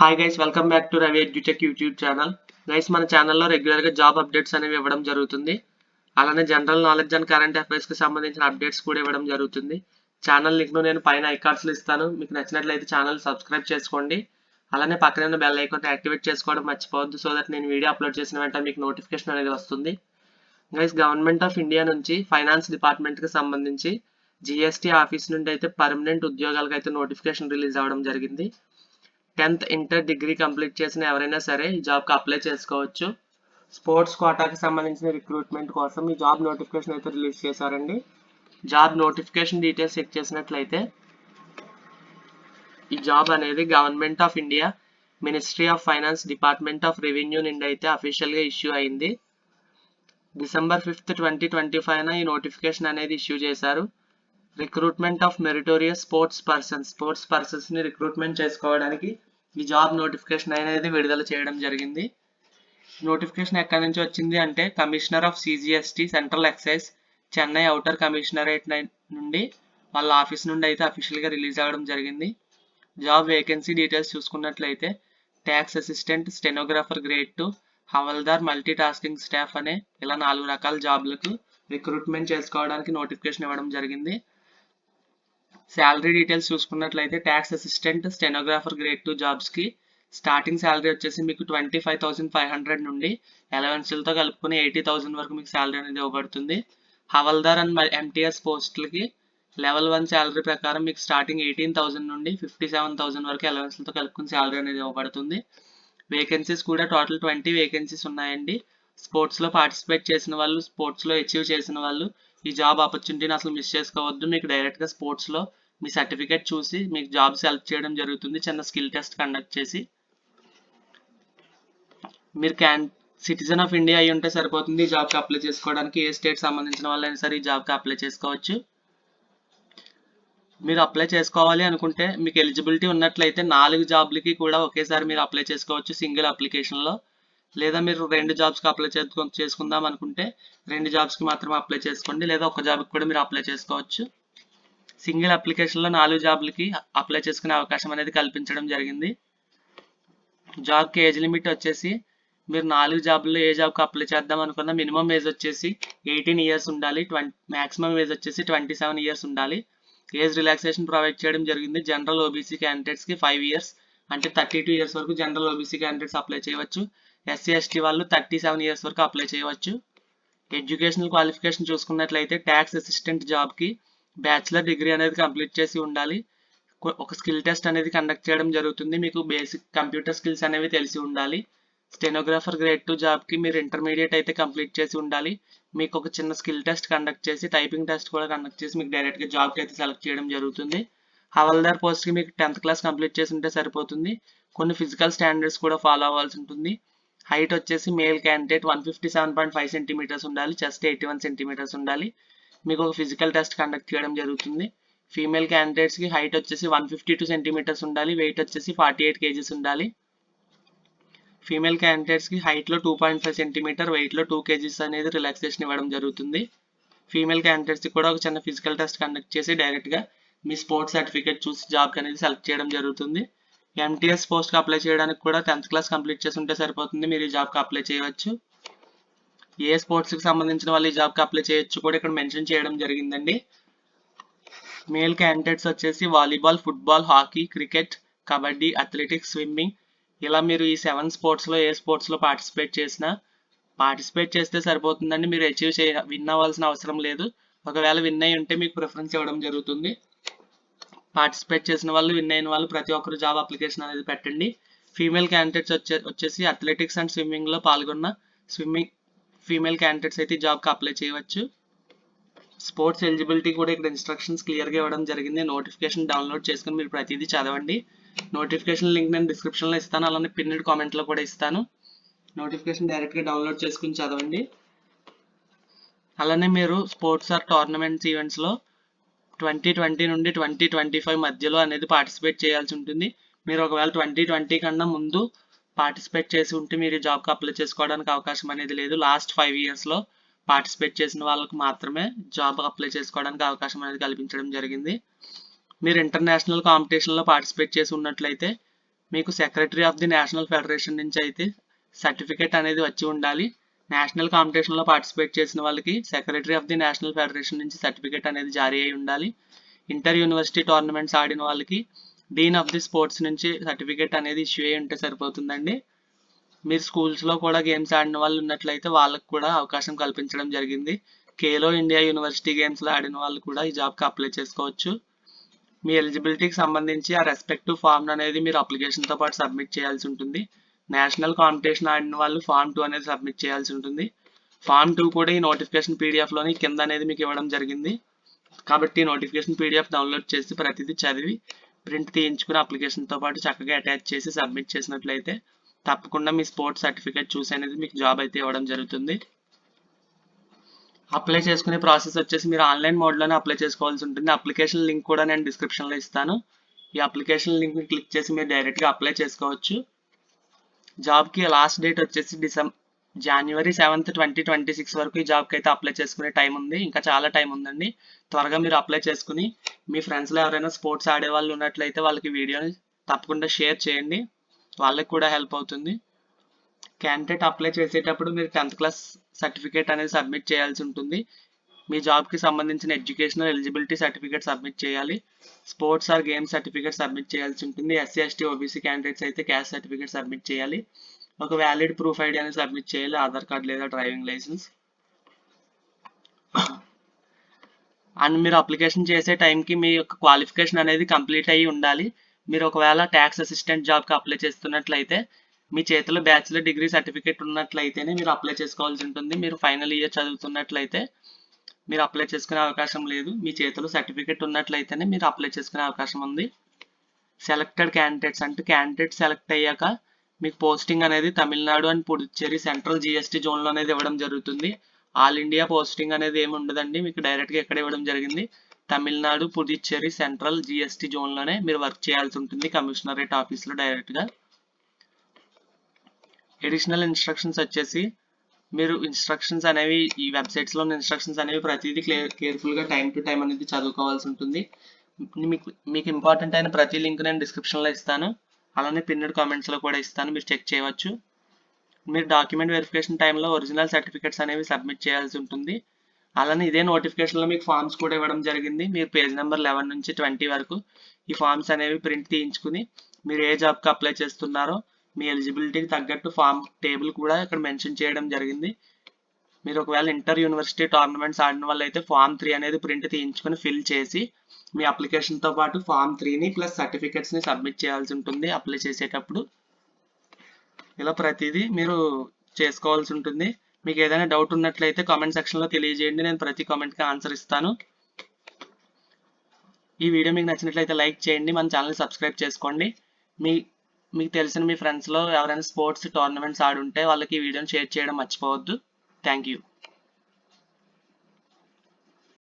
Hi guys, welcome back to Ravi edutech YouTube channel. Guys, మన ఛానల్లో రెగ్యులర్గా జాబ్ అప్డేట్స్ అనేవి ఇవ్వడం జరుగుతుంది. అలానే జనరల్ నాలెడ్జ్ అండ్ కరెంట్ అఫైర్స్కి సంబంధించిన అప్డేట్స్ కూడా ఇవ్వడం జరుగుతుంది. ఛానల్ లింక్ను నేను పైన ఐకార్డ్స్లో ఇస్తాను. మీకు నచ్చినట్లయితే ఛానల్ సబ్స్క్రైబ్ చేసుకోండి. అలానే పక్కనే ఉన్న బెల్ ఐకాన్ యాక్టివేట్ చేసుకోవడం మర్చిపోవద్దు, సో దట్ నేను వీడియో అప్లోడ్ చేసిన వెంటనే మీకు నోటిఫికేషన్ అనేది వస్తుంది. గైస్, గవర్నమెంట్ ఆఫ్ ఇండియా నుంచి ఫైనాన్స్ డిపార్ట్మెంట్కి సంబంధించి జిఎస్టీ ఆఫీస్ నుండి అయితే పర్మనెంట్ ఉద్యోగాలకు అయితే నోటిఫికేషన్ రిలీజ్ అవ్వడం జరిగింది. 10th ఇంటర్ డిగ్రీ కంప్లీట్ చేసిన ఎవరైనా సరే ఈ జాబ్కి అప్లై చేసుకోవచ్చు. స్పోర్ట్స్ కోటాకి సంబంధించిన రిక్రూట్మెంట్ కోసం ఈ జాబ్ నోటిఫికేషన్ అయితే రిలీజ్ చేశారండి. జాబ్ నోటిఫికేషన్ డీటెయిల్స్ చెక్ చేసినట్లయితే ఈ జాబ్ అనేది government of India ministry of finance department of revenue నుండి అయితే అఫీషియల్గా ఇష్యూ అయింది. December 5th, 2025 ఈ నోటిఫికేషన్ అనేది ఇష్యూ చేశారు. రిక్రూట్మెంట్ ఆఫ్ మెరిటోరియస్ స్పోర్ట్స్ పర్సన్స్ని రిక్రూట్మెంట్ చేసుకోవడానికి ఈ జాబ్ నోటిఫికేషన్ అనేది విడుదల చేయడం జరిగింది. నోటిఫికేషన్ ఎక్కడి నుంచి వచ్చింది అంటే commissioner of CGST central excise Chennai outer commissionerate నుండి వాళ్ళ ఆఫీస్ నుండి అయితే అఫీషియల్గా రిలీజ్ అవ్వడం జరిగింది. జాబ్ వేకెన్సీ డీటెయిల్స్ చూసుకున్నట్లయితే tax assistant, stenographer grade 2, havaldar, multi tasking staff అనే ఇలా 4 రకాల జాబ్లకు రిక్రూట్మెంట్ చేసుకోవడానికి నోటిఫికేషన్ ఇవ్వడం జరిగింది. శాలరీ డీటెయిల్స్ చూసుకున్నట్లయితే ట్యాక్స్ అసిస్టెంట్, స్టెనోగ్రాఫర్ గ్రేడ్ 2 జాబ్స్కి స్టార్టింగ్ శాలరీ వచ్చేసి మీకు 25,500 నుండి అలవెన్స్లతో కలుపుకొని 80,000 వరకు మీకు శాలరీ అనేది ఇవ్వబడుతుంది. హవల్దార్ అండ్ ఎంటీఎస్ పోస్టులకి లెవెల్ 1 శాలరీ ప్రకారం మీకు స్టార్టింగ్ 18,000 నుండి 57,000 వరకు అలవెన్స్లతో కలుపుకొని శాలరీ అనేది ఇవ్వబడుతుంది. వేకెన్సీస్ కూడా టోటల్ 20 వేకెన్సీస్ ఉన్నాయండి. స్పోర్ట్స్లో పార్టిసిపేట్ చేసిన వాళ్ళు, స్పోర్ట్స్లో అచీవ్ చేసిన వాళ్ళు ఈ జాబ్ ఆపర్చునిటీని అసలు మిస్ చేసుకోవద్దు. మీకు డైరెక్ట్గా స్పోర్ట్స్లో మీ సర్టిఫికేట్ చూసి మీకు జాబ్ సెలెక్ట్ చేయడం జరుగుతుంది. చిన్న స్కిల్ టెస్ట్ కండక్ట్ చేసి మీరు సిటిజన్ ఆఫ్ ఇండియా అయి ఉంటే సరిపోతుంది ఈ జాబ్కి అప్లై చేసుకోవడానికి. ఏ స్టేట్ సంబంధించిన వాళ్ళైనా సరే ఈ జాబ్కి అప్లై చేసుకోవచ్చు. మీరు అప్లై చేసుకోవాలి అనుకుంటే మీకు ఎలిజిబిలిటీ ఉన్నట్లయితే 4 జాబ్లకి కూడా ఒకేసారి మీరు అప్లై చేసుకోవచ్చు సింగిల్ అప్లికేషన్లో. లేదా మీరు 2 జాబ్స్కి అప్లై చేసుకుందాం అనుకుంటే 2 జాబ్స్కి మాత్రమే అప్లై చేసుకోండి, లేదా ఒక జాబ్కి కూడా మీరు అప్లై చేసుకోవచ్చు. సింగిల్ అప్లికేషన్లో 4 జాబ్లకి అప్లై చేసుకునే అవకాశం అనేది కల్పించడం జరిగింది. జాబ్కి ఏజ్ లిమిట్ వచ్చేసి మీరు 4 జాబ్లో ఏ జాబ్కి అప్లై చేద్దాం అనుకున్నా మినిమం ఏజ్ వచ్చేసి 18 ఇయర్స్ ఉండాలి, మ్యాక్సిమం ఏజ్ వచ్చేసి 27 ఇయర్స్ ఉండాలి. ఏజ్ రిలాక్సేషన్ ప్రొవైడ్ చేయడం జరిగింది. జనరల్ ఓబీసీ క్యాండిడేట్స్కి 5 ఇయర్స్ అంటే 32 ఇయర్స్ వరకు జనరల్ ఓబీసీ క్యాండిడేట్స్ అప్లై చేయవచ్చు. ఎస్సీ ఎస్టీ వాళ్ళు 37 ఇయర్స్ వరకు అప్లై చేయవచ్చు. ఎడ్యుకేషనల్ క్వాలిఫికేషన్ చూసుకున్నట్లయితే ట్యాక్స్ అసిస్టెంట్ జాబ్కి బ్యాచిలర్ డిగ్రీ అనేది కంప్లీట్ చేసి ఉండాలి. ఒక స్కిల్ టెస్ట్ అనేది కండక్ట్ చేయడం జరుగుతుంది. మీకు బేసిక్ కంప్యూటర్ స్కిల్స్ అనేవి తెలిసి ఉండాలి. స్టెనోగ్రాఫర్ గ్రేడ్ 2 జాబ్కి మీరు ఇంటర్మీడియట్ అయితే కంప్లీట్ చేసి ఉండాలి. మీకు ఒక చిన్న స్కిల్ టెస్ట్ కండక్ట్ చేసి టైపింగ్ టెస్ట్ కూడా కండక్ట్ చేసి మీకు డైరెక్ట్గా జాబ్కి అయితే సెలెక్ట్ చేయడం జరుగుతుంది. హవల్దార్ పోస్ట్కి మీకు 10th క్లాస్ కంప్లీట్ చేసి ఉంటే సరిపోతుంది. కొన్ని ఫిజికల్ స్టాండర్డ్స్ కూడా ఫాలో అవ్వాల్సి ఉంటుంది. హైట్ వచ్చేసి మేల్ క్యాండిడేట్ 157.5 సెంటీమీటర్స్ ఉండాలి, చెస్ట్ 81 సెంటీమీటర్స్ ఉండాలి. మీకు ఒక ఫిజికల్ టెస్ట్ కండక్ట్ చేయడం జరుగుతుంది. ఫీమేల్ క్యాండిడేట్స్కి హైట్ వచ్చేసి 152 సెంటీమీటర్స్ ఉండాలి, వెయిట్ వచ్చేసి 48 kgs ఉండాలి. ఫీమేల్ క్యాండిడేట్స్కి హైట్లో 2.5 సెంటీమీటర్, వెయిట్లో 2 kgs అనేది రిలాక్సేషన్ ఇవ్వడం జరుగుతుంది. ఫీమేల్ క్యాండిడేట్స్కి కూడా ఒక చిన్న ఫిజికల్ టెస్ట్ కండక్ట్ చేసి డైరెక్ట్గా మీ స్పోర్ట్స్ సర్టిఫికేట్ చూసి జాబ్కి అనేది సెలెక్ట్ చేయడం జరుగుతుంది. ఎంటీఎస్ పోస్ట్కి అప్లై చేయడానికి కూడా 10th క్లాస్ కంప్లీట్ చేసి ఉంటే సరిపోతుంది, మీరు ఈ జాబ్కి అప్లై చేయవచ్చు. ఏ స్పోర్ట్స్కి సంబంధించిన వాళ్ళు ఈ జాబ్కి అప్లై చేయొచ్చు కూడా ఇక్కడ మెన్షన్ చేయడం జరిగిందండి. మేల్ క్యాండిడేట్స్ వచ్చేసి volleyball, football, hockey, cricket, kabaddi, athletics, swimming ఇలా మీరు ఈ 7 స్పోర్ట్స్లో ఏ స్పోర్ట్స్లో పార్టిసిపేట్ చేస్తే సరిపోతుందండి. మీరు విన్ అవ్వాల్సిన అవసరం లేదు. ఒకవేళ విన్ అయి ఉంటే మీకు ప్రిఫరెన్స్ ఇవ్వడం జరుగుతుంది. పార్టిసిపేట్ చేసిన వాళ్ళు, విన్ అయిన వాళ్ళు ప్రతి ఒక్కరు జాబ్ అప్లికేషన్ అనేది పెట్టండి. ఫీమేల్ క్యాండిడేట్స్ వచ్చేసి అథ్లెటిక్స్ అండ్ స్విమ్మింగ్లో పాల్గొన్న ఫీమేల్ క్యాండిడేట్స్ అయితే జాబ్కి అప్లై చేయవచ్చు. స్పోర్ట్స్ ఎలిజిబిలిటీ కూడా ఇక్కడ ఇన్స్ట్రక్షన్స్ క్లియర్గా ఇవ్వడం జరిగింది. నోటిఫికేషన్ డౌన్లోడ్ చేసుకుని మీరు ప్రతిదీ చదవండి. నోటిఫికేషన్ లింక్ నేను డిస్క్రిప్షన్లో ఇస్తాను, అలానే పిన్నెడ్ కామెంట్లో కూడా ఇస్తాను. నోటిఫికేషన్ డైరెక్ట్గా డౌన్లోడ్ చేసుకుని చదవండి. అలానే మీరు స్పోర్ట్స్ ఆర్ టోర్నమెంట్స్ ఈవెంట్స్లో 2020 నుండి 2025 మధ్యలో అనేది పార్టిసిపేట్ చేయాల్సి ఉంటుంది. మీరు ఒకవేళ 2020 కన్నా ముందు పార్టిసిపేట్ చేసి ఉంటే మీరు జాబ్కి అప్లై చేసుకోవడానికి అవకాశం అనేది లేదు. లాస్ట్ 5 ఇయర్స్లో పార్టిసిపేట్ చేసిన వాళ్ళకు మాత్రమే జాబ్ అప్లై చేసుకోవడానికి అవకాశం అనేది కల్పించడం జరిగింది. మీరు ఇంటర్నేషనల్ కాంపిటీషన్లో పార్టిసిపేట్ చేసి ఉన్నట్లయితే మీకు secretary of the national federation నుంచి అయితే సర్టిఫికేట్ అనేది వచ్చి ఉండాలి. నేషనల్ కాంపిటీషన్లో పార్టిసిపేట్ చేసిన వాళ్ళకి secretary of the national federation నుంచి సర్టిఫికేట్ అనేది జారీ అయి ఉండాలి. ఇంటర్ యూనివర్సిటీ టోర్నమెంట్స్ ఆడిన వాళ్ళకి డీన్ ఆఫ్ ది స్పోర్ట్స్ నుంచి సర్టిఫికేట్ అనేది ఇష్యూ అయి ఉంటే సరిపోతుందండి. మీరు స్కూల్స్లో కూడా గేమ్స్ ఆడిన వాళ్ళు ఉన్నట్లయితే వాళ్ళకు కూడా అవకాశం కల్పించడం జరిగింది. ఖేలో ఇండియా యూనివర్సిటీ గేమ్స్లో ఆడిన వాళ్ళు కూడా ఈ జాబ్కి అప్లై చేసుకోవచ్చు. మీ ఎలిజిబిలిటీకి సంబంధించి ఆ రెస్పెక్టివ్ ఫామ్ అనేది మీరు అప్లికేషన్తో పాటు సబ్మిట్ చేయాల్సి ఉంటుంది. నేషనల్ కాంపిటీషన్ ఆడిన వాళ్ళు ఫామ్ 2 అనేది సబ్మిట్ చేయాల్సి ఉంటుంది. ఫామ్ 2 కూడా ఈ నోటిఫికేషన్ పీడిఎఫ్లోని కింద అనేది మీకు ఇవ్వడం జరిగింది. కాబట్టి నోటిఫికేషన్ పీడిఎఫ్ డౌన్లోడ్ చేసి ప్రతిదీ చదివి ప్రింట్ తీయించుకుని అప్లికేషన్తో పాటు చక్కగా అటాచ్ చేసి సబ్మిట్ చేసినట్లయితే తప్పకుండా మీ స్పోర్ట్స్ సర్టిఫికేట్ చూసి అనేది మీకు జాబ్ అయితే ఇవ్వడం జరుగుతుంది. అప్లై చేసుకునే ప్రాసెస్ వచ్చేసి మీరు ఆన్లైన్ మోడ్లోనే అప్లై చేసుకోవాల్సి ఉంటుంది. అప్లికేషన్ లింక్ కూడా నేను డిస్క్రిప్షన్లో ఇస్తాను. ఈ అప్లికేషన్ లింక్ని క్లిక్ చేసి మీరు డైరెక్ట్గా అప్లై చేసుకోవచ్చు. జాబ్కి లాస్ట్ డేట్ వచ్చేసి January 7th, 2026 వరకు ఈ జాబ్కి అయితే అప్లై చేసుకునే టైం ఉంది. ఇంకా చాలా టైం ఉందండి. త్వరగా మీరు అప్లై చేసుకుని మీ ఫ్రెండ్స్లో ఎవరైనా స్పోర్ట్స్ ఆడే వాళ్ళు ఉన్నట్లయితే వాళ్ళకి వీడియోని తప్పకుండా షేర్ చేయండి. వాళ్ళకి కూడా హెల్ప్ అవుతుంది. క్యాండిడేట్ అప్లై చేసేటప్పుడు మీరు 10th క్లాస్ సర్టిఫికేట్ అనేది సబ్మిట్ చేయాల్సి ఉంటుంది. మీ జాబ్కి సంబంధించిన ఎడ్యుకేషనల్ ఎలిజిబిలిటీ సర్టిఫికేట్ సబ్మిట్ చేయాలి. Sports or games certificate submit చేయాల్సి ఉంటుంది. SC, ST, OBC క్యాండిడేట్స్ అయితే క్యాస్ట్ సర్టిఫికేట్ సబ్మిట్ చేయాలి. ఒక వ్యాలిడ్ ప్రూఫ్ ఐడి అనేది సబ్మిట్ చేయాలి. ఆధార్ కార్డ్ లేదా డ్రైవింగ్ లైసెన్స్. అండ్ మీరు అప్లికేషన్ చేసే టైంకి మీ యొక్క క్వాలిఫికేషన్ అనేది కంప్లీట్ అయ్యి ఉండాలి. మీరు ఒకవేళ ట్యాక్స్ అసిస్టెంట్ జాబ్కి అప్లై చేస్తున్నట్లయితే మీ చేతిలో బ్యాచిలర్ డిగ్రీ సర్టిఫికేట్ ఉన్నట్లయితేనే మీరు అప్లై చేసుకోవాల్సి ఉంటుంది. మీరు ఫైనల్ ఇయర్ చదువుతున్నట్లయితే మీరు అప్లై చేసుకునే అవకాశం లేదు. మీ చేతిలో సర్టిఫికేట్ ఉన్నట్లయితేనే మీరు అప్లై చేసుకునే అవకాశం ఉంది. సెలెక్టెడ్ క్యాండిడేట్స్ అంటే క్యాండిడేట్ సెలెక్ట్ అయ్యాక మీకు పోస్టింగ్ అనేది Tamil Nadu and Puducherry central GST జోన్లో అనేది ఇవ్వడం జరుగుతుంది. ఆల్ ఇండియా పోస్టింగ్ అనేది ఏమి ఉండదండి. మీకు డైరెక్ట్గా ఎక్కడ ఇవ్వడం జరిగింది, తమిళనాడు, పుదుచ్చేరి సెంట్రల్ GST జోన్లోనే మీరు వర్క్ చేయాల్సి ఉంటుంది. కమిషనరేట్ ఆఫీస్లో డైరెక్ట్గా. ఎడిషనల్ ఇన్స్ట్రక్షన్స్ వచ్చేసి మీరు ఇన్స్ట్రక్షన్స్ అనేవి ఈ వెబ్సైట్స్లో ఇన్స్ట్రక్షన్స్ అనేవి ప్రతిదీ కేర్ఫుల్గా టైం టు టైం అనేది చదువుకోవాల్సి ఉంటుంది. మీకు ఇంపార్టెంట్ అయిన ప్రతి లింక్ నేను డిస్క్రిప్షన్లో ఇస్తాను. అలానే పిన్నెడ్ కామెంట్స్లో కూడా ఇస్తాను, మీరు చెక్ చేయవచ్చు. మీరు డాక్యుమెంట్ వెరిఫికేషన్ టైంలో ఒరిజినల్ సర్టిఫికేట్స్ అనేవి సబ్మిట్ చేయాల్సి ఉంటుంది. అలానే ఇదే నోటిఫికేషన్లో మీకు ఫామ్స్ కూడా ఇవ్వడం జరిగింది. మీరు పేజ్ నెంబర్ 11 నుంచి 20 వరకు ఈ ఫామ్స్ అనేవి ప్రింట్ తీయించుకుని మీరు ఏ జాబ్కి అప్లై చేస్తున్నారో మీ ఎలిజిబిలిటీకి తగ్గట్టు ఫామ్ టేబుల్ కూడా ఇక్కడ మెన్షన్ చేయడం జరిగింది. మీరు ఒకవేళ ఇంటర్ యూనివర్సిటీ టోర్నమెంట్స్ ఆడిన వాళ్ళైతే ఫామ్ 3 అనేది ప్రింట్ తీయించుకొని ఫిల్ చేసి మీ అప్లికేషన్తో పాటు ఫామ్ 3ని ప్లస్ సర్టిఫికేట్స్ని సబ్మిట్ చేయాల్సి ఉంటుంది అప్లై చేసేటప్పుడు. ఇలా ప్రతిదీ మీరు చేసుకోవాల్సి ఉంటుంది. మీకు ఏదైనా డౌట్ ఉన్నట్లయితే కామెంట్ సెక్షన్లో తెలియజేయండి, నేను ప్రతి కామెంట్కి ఆన్సర్ ఇస్తాను. ఈ వీడియో మీకు నచ్చినట్లయితే లైక్ చేయండి, మన ఛానల్ సబ్స్క్రైబ్ చేసుకోండి. మీకు తెలిసిన మీ ఫ్రెండ్స్లో ఎవరైనా స్పోర్ట్స్ టోర్నమెంట్స్ ఆడుంటే వాళ్ళకి ఈ వీడియోని షేర్ చేయడం మర్చిపోవద్దు. Thank you.